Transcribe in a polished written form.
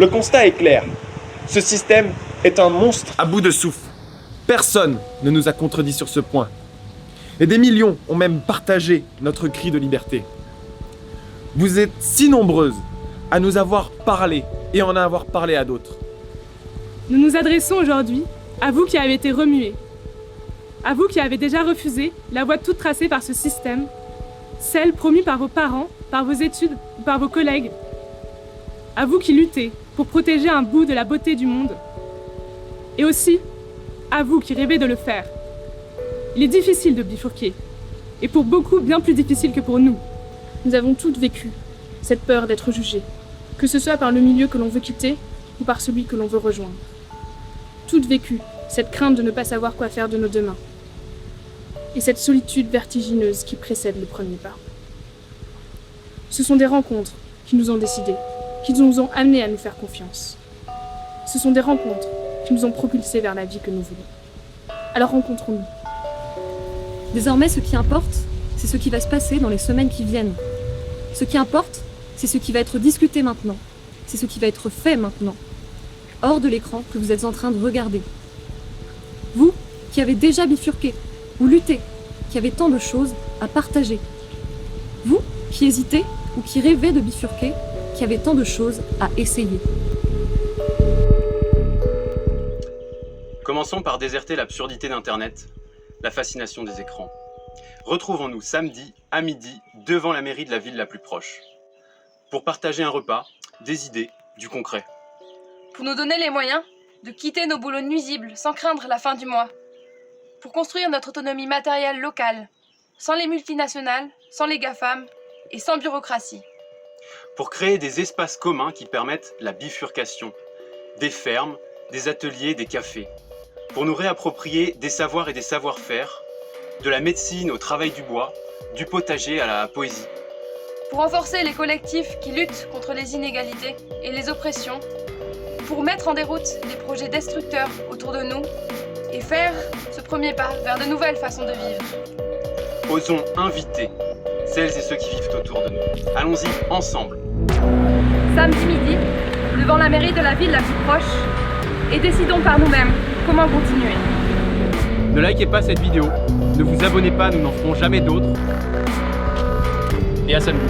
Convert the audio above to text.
Le constat est clair. Ce système est un monstre à bout de souffle. Personne ne nous a contredit sur ce point. Et des millions ont même partagé notre cri de liberté. Vous êtes si nombreuses à nous avoir parlé et en avoir parlé à d'autres. Nous nous adressons aujourd'hui à vous qui avez été remués, à vous qui avez déjà refusé la voie toute tracée par ce système, celle promue par vos parents, par vos études ou par vos collègues, à vous qui luttez pour protéger un bout de la beauté du monde, et aussi à vous qui rêvez de le faire. Il est difficile de bifurquer, et pour beaucoup bien plus difficile que pour nous. Nous avons toutes vécu cette peur d'être jugées, que ce soit par le milieu que l'on veut quitter ou par celui que l'on veut rejoindre. Toutes vécu cette crainte de ne pas savoir quoi faire de nos demain, et cette solitude vertigineuse qui précède le premier pas. Ce sont des rencontres qui nous ont décidés, qui nous ont amenés à nous faire confiance. Ce sont des rencontres qui nous ont propulsés vers la vie que nous voulons. Alors rencontrons-nous. Désormais, ce qui importe, c'est ce qui va se passer dans les semaines qui viennent. Ce qui importe, c'est ce qui va être discuté maintenant. C'est ce qui va être fait maintenant, hors de l'écran que vous êtes en train de regarder. Vous, qui avez déjà bifurqué ou lutté, qui avez tant de choses à partager. Vous, qui hésitez ou qui rêvez de bifurquer, qui avez tant de choses à essayer. Commençons par déserter l'absurdité d'Internet, la fascination des écrans. Retrouvons-nous samedi à midi devant la mairie de la ville la plus proche, pour partager un repas, des idées, du concret. Pour nous donner les moyens de quitter nos boulots nuisibles sans craindre la fin du mois. Pour construire notre autonomie matérielle locale, sans les multinationales, sans les GAFAM et sans bureaucratie. Pour créer des espaces communs qui permettent la bifurcation, des fermes, des ateliers, des cafés. Pour nous réapproprier des savoirs et des savoir-faire, de la médecine au travail du bois, du potager à la poésie. Pour renforcer les collectifs qui luttent contre les inégalités et les oppressions, pour mettre en déroute les projets destructeurs autour de nous et faire ce premier pas vers de nouvelles façons de vivre. Osons inviter celles et ceux qui vivent autour de nous. Allons-y ensemble. Samedi midi, devant la mairie de la ville la plus proche, et décidons par nous-mêmes comment continuer. Ne likez pas cette vidéo, ne vous abonnez pas, nous n'en ferons jamais d'autres. Et à samedi.